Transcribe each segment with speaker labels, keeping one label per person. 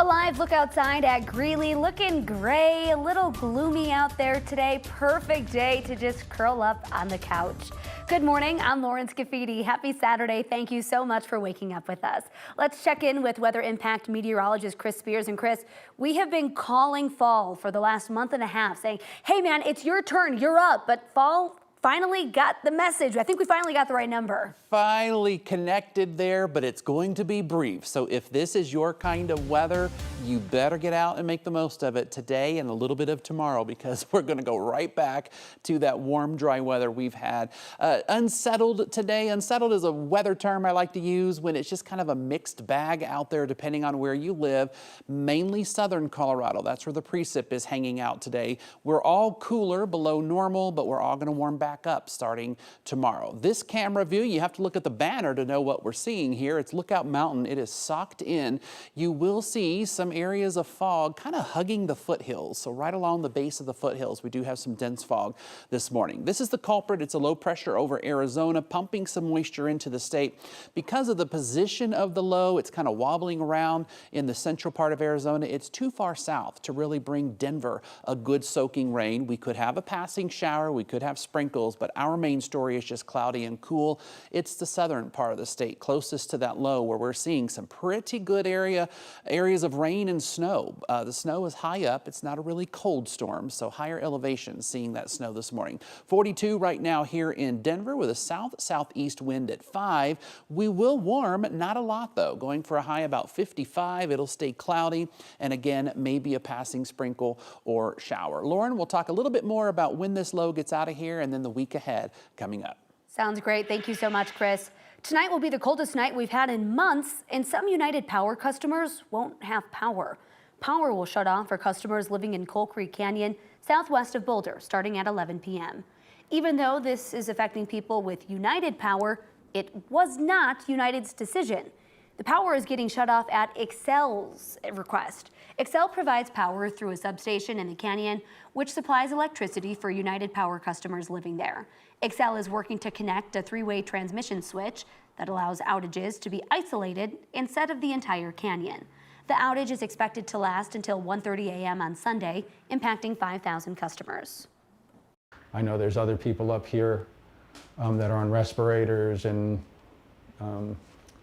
Speaker 1: A live look outside at Greeley, looking gray, a little gloomy out there today. Perfect day to just curl up on the couch. Good morning, I'm Lauren Scafidi. Happy Saturday. Thank you so much for waking up with us. Let's check in with Weather Impact meteorologist Chris Spears. And Chris, we have been calling fall for the last month and a half, saying, hey man, it's your turn, you're up. But fall finally got the message. I think we finally got the right number.
Speaker 2: Finally connected there, but it's going to be brief. So if this is your kind of weather, you better get out and make the most of it today and a little bit of tomorrow, because we're going to go right back to that warm, dry weather we've had. Unsettled today. Unsettled is a weather term I like to use when it's just kind of a mixed bag out there depending on where you live. Mainly southern Colorado. That's where the precip is hanging out today. We're all cooler below normal, but we're all going to warm back up starting tomorrow. This camera view, you have to look at the banner to know what we're seeing here. It's Lookout Mountain. It is socked in. You will see some areas of fog kind of hugging the foothills. So right along the base of the foothills, we do have some dense fog this morning. This is the culprit. It's a low pressure over Arizona, pumping some moisture into the state. Because of the position of the low, it's kind of wobbling around in the central part of Arizona. It's too far south to really bring Denver a good soaking rain. We could have a passing shower. We could have sprinkles, but our main story is just cloudy and cool. It's the southern part of the state closest to that low where we're seeing some pretty good areas of rain and snow. The snow is high up. It's not a really cold storm, so higher elevation seeing that snow this morning. 42 right now here in Denver with a south-southeast wind at 5. We will warm, not a lot though, going for a high about 55. It'll stay cloudy and again, maybe a passing sprinkle or shower. Lauren, we'll talk a little bit more about when this low gets out of here and then the week ahead coming up.
Speaker 1: Sounds great. Thank you so much, Chris. Tonight will be the coldest night we've had in months, and some United Power customers won't have power. Power will shut off for customers living in Coal Creek Canyon, southwest of Boulder, starting at 11 p.m. Even though this is affecting people with United Power, it was not United's decision. The power is getting shut off at Xcel's request. Xcel provides power through a substation in the canyon, which supplies electricity for United Power customers living there. Xcel is working to connect a three-way transmission switch that allows outages to be isolated instead of the entire canyon. The outage is expected to last until 1:30 a.m. on Sunday, impacting 5,000 customers.
Speaker 3: I know there's other people up here that are on respirators and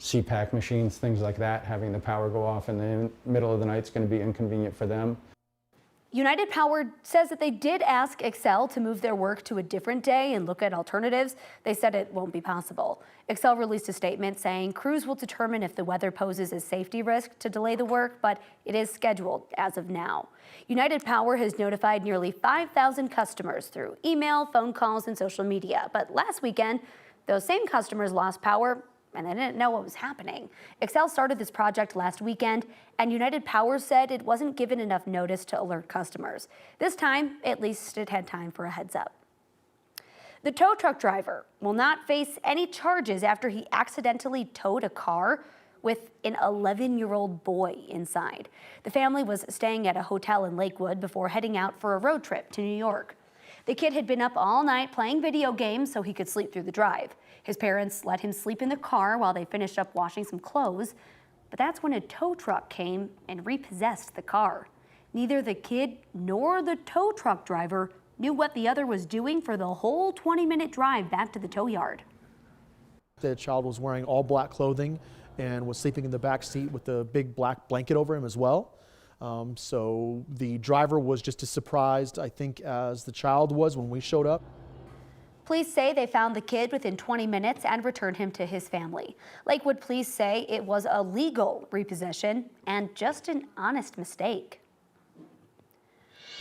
Speaker 3: CPAP machines, things like that. Having the power go off in the middle of the night is going to be inconvenient for them.
Speaker 1: United Power says that they did ask Xcel to move their work to a different day and look at alternatives. They said it won't be possible. Xcel released a statement saying crews will determine if the weather poses a safety risk to delay the work, but it is scheduled as of now. United Power has notified nearly 5,000 customers through email, phone calls, and social media. But last weekend, those same customers lost power and they didn't know what was happening. Xcel started this project last weekend, and United Power said it wasn't given enough notice to alert customers. This time, at least it had time for a heads up. The tow truck driver will not face any charges after he accidentally towed a car with an 11-year-old boy inside. The family was staying at a hotel in Lakewood before heading out for a road trip to New York. The kid had been up all night playing video games so he could sleep through the drive. His parents let him sleep in the car while they finished up washing some clothes, but that's when a tow truck came and repossessed the car. Neither the kid nor the tow truck driver knew what the other was doing for the whole 20-minute drive back to the tow yard.
Speaker 4: The child was wearing all black clothing and was sleeping in the back seat with a big black blanket over him as well. So the driver was just as surprised, I think, as the child was when we showed up.
Speaker 1: Police say they found the kid within 20 minutes and returned him to his family. Lakewood police say it was a legal repossession and just an honest mistake.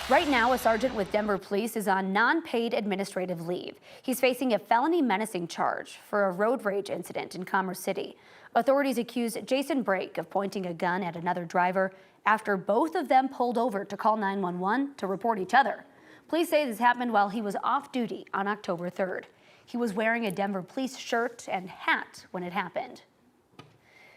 Speaker 1: Right now, a sergeant with Denver Police is on non-paid administrative leave. He's facing a felony menacing charge for a road rage incident in Commerce City. Authorities accused Jason Brake of pointing a gun at another driver after both of them pulled over to call 911 to report each other. Police say this happened while he was off duty on October 3rd. He was wearing a Denver Police shirt and hat when it happened.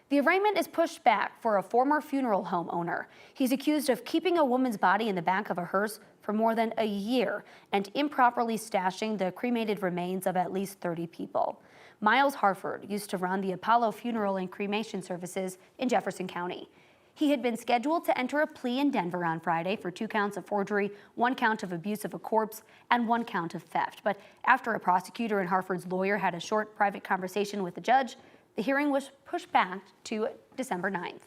Speaker 1: The arraignment is pushed back for a former funeral home owner. He's accused of keeping a woman's body in the back of a hearse for more than a year and improperly stashing the cremated remains of at least 30 people. Miles Harford used to run the Apollo funeral and cremation services in Jefferson County. He had been scheduled to enter a plea in Denver on Friday for 2 counts of forgery, 1 count of abuse of a corpse, and 1 count of theft. But after a prosecutor and Harford's lawyer had a short private conversation with the judge, the hearing was pushed back to December 9th.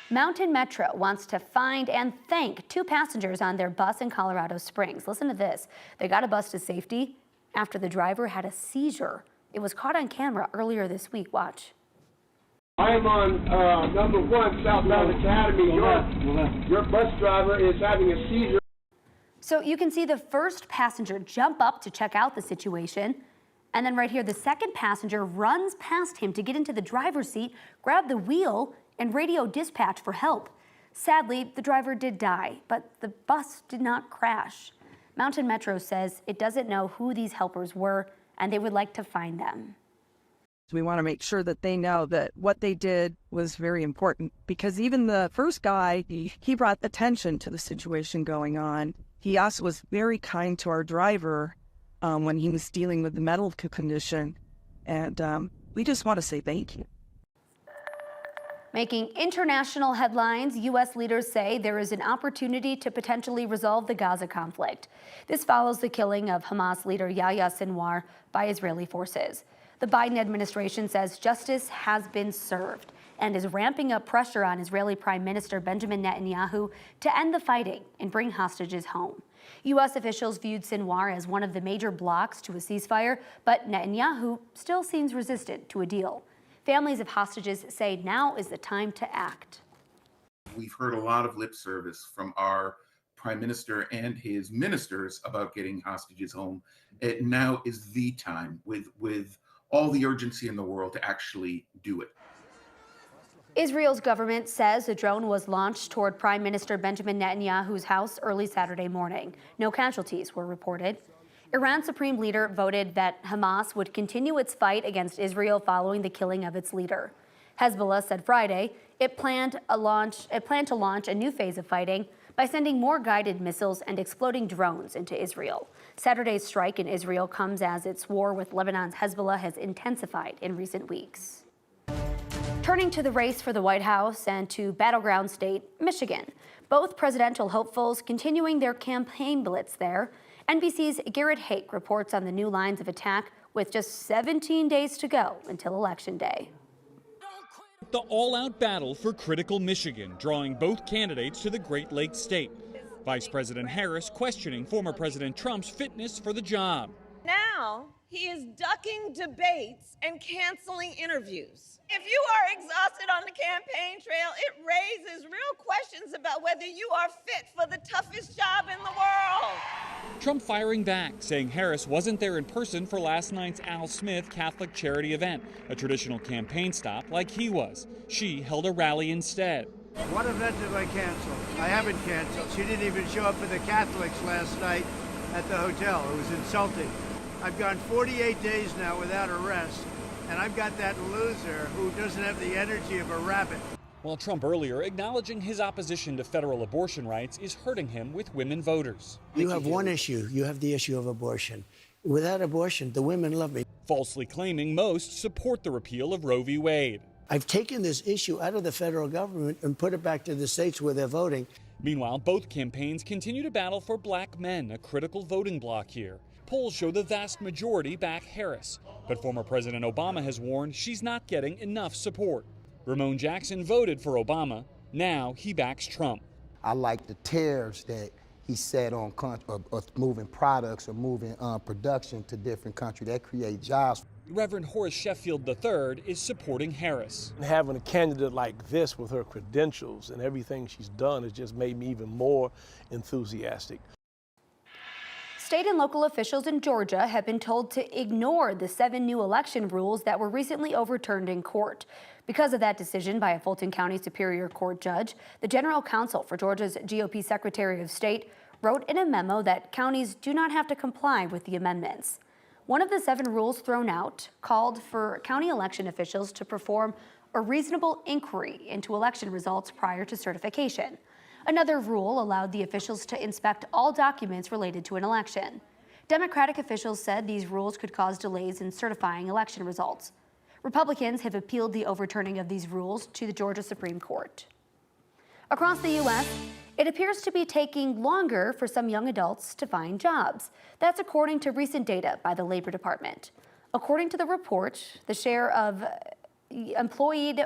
Speaker 1: Mountain Metro wants to find and thank 2 passengers on their bus in Colorado Springs. Listen to this. They got a bus to safety after the driver had a seizure. It was caught on camera earlier this week. Watch.
Speaker 5: I am on number 1 Southbound Academy. Your bus driver is having a seizure.
Speaker 1: So you can see the first passenger jump up to check out the situation. And then right here, the second passenger runs past him to get into the driver's seat, grab the wheel, and radio dispatch for help. Sadly, the driver did die, but the bus did not crash. Mountain Metro says it doesn't know who these helpers were, and they would like to find them.
Speaker 6: We want to make sure that they know that what they did was very important, because even the first guy, he brought attention to the situation going on. He also was very kind to our driver when he was dealing with the medical condition, and we just want to say thank you.
Speaker 1: Making international headlines, U.S. leaders say there is an opportunity to potentially resolve the Gaza conflict. This follows the killing of Hamas leader Yahya Sinwar by Israeli forces. The Biden administration says justice has been served and is ramping up pressure on Israeli Prime Minister Benjamin Netanyahu to end the fighting and bring hostages home. U.S. officials viewed Sinwar as one of the major blocks to a ceasefire, but Netanyahu still seems resistant to a deal. Families of hostages say now is the time to act.
Speaker 7: We've heard a lot of lip service from our prime minister and his ministers about getting hostages home. It now is the time, with all the urgency in the world, to actually do it.
Speaker 1: Israel's government says a drone was launched toward Prime Minister Benjamin Netanyahu's house early Saturday morning. No casualties were reported. Iran's supreme leader voted that Hamas would continue its fight against Israel following the killing of its leader. Hezbollah said Friday it planned to launch a new phase of fighting by sending more guided missiles and exploding drones into Israel. Saturday's strike in Israel comes as its war with Lebanon's Hezbollah has intensified in recent weeks. Turning to the race for the White House and to battleground state Michigan, both presidential hopefuls continuing their campaign blitz there. NBC's Garrett Hake reports on the new lines of attack with just 17 days to go until Election Day.
Speaker 8: The all-out battle for critical Michigan, drawing both candidates to the Great Lakes state. Vice President Harris questioning former President Trump's fitness for the job.
Speaker 9: Now he is ducking debates and canceling interviews. If you are exhausted on the campaign trail, it raises real questions about whether you are fit for the toughest job in the world.
Speaker 8: Trump firing back, saying Harris wasn't there in person for last night's Al Smith Catholic charity event, a traditional campaign stop like he was. She held a rally instead.
Speaker 10: What event did I cancel? I haven't canceled. She didn't even show up for the Catholics last night at the hotel. It was insulting. I've gone 48 days now without arrest, and I've got that loser who doesn't have the energy of a rabbit.
Speaker 8: While Trump earlier acknowledging his opposition to federal abortion rights is hurting him with women voters.
Speaker 11: You have one issue. You have the issue of abortion. Without abortion, the women love me.
Speaker 8: Falsely claiming most support the repeal of Roe v. Wade.
Speaker 11: I've taken this issue out of the federal government and put it back to the states where they're voting.
Speaker 8: Meanwhile, both campaigns continue to battle for black men, a critical voting bloc here. Polls show the vast majority back Harris, but former President Obama has warned she's not getting enough support. Ramon Jackson voted for Obama. Now he backs Trump.
Speaker 12: I like the tariffs that he said on moving products or moving production to different countries. That create jobs.
Speaker 8: Reverend Horace Sheffield III is supporting Harris.
Speaker 13: Having a candidate like this with her credentials and everything she's done has just made me even more enthusiastic.
Speaker 1: State and local officials in Georgia have been told to ignore the 7 new election rules that were recently overturned in court. Because of that decision by a Fulton County Superior Court judge, the General Counsel for Georgia's GOP Secretary of State wrote in a memo that counties do not have to comply with the amendments. One of the 7 rules thrown out called for county election officials to perform a reasonable inquiry into election results prior to certification. Another rule allowed the officials to inspect all documents related to an election. Democratic officials said these rules could cause delays in certifying election results. Republicans have appealed the overturning of these rules to the Georgia Supreme Court. Across the U.S., it appears to be taking longer for some young adults to find jobs. That's according to recent data by the Labor Department. According to the report, the share of employed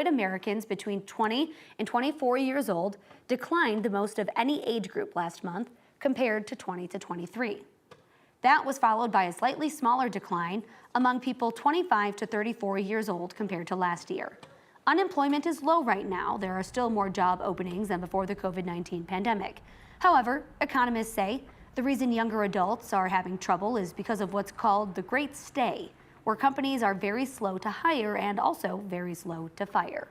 Speaker 1: Americans between 20 and 24 years old declined the most of any age group last month compared to 20 to 23. That was followed by a slightly smaller decline among people 25 to 34 years old compared to last year. Unemployment is low right now. There are still more job openings than before the COVID-19 pandemic. However, economists say the reason younger adults are having trouble is because of what's called the Great Stay, where companies are very slow to hire and also very slow to fire.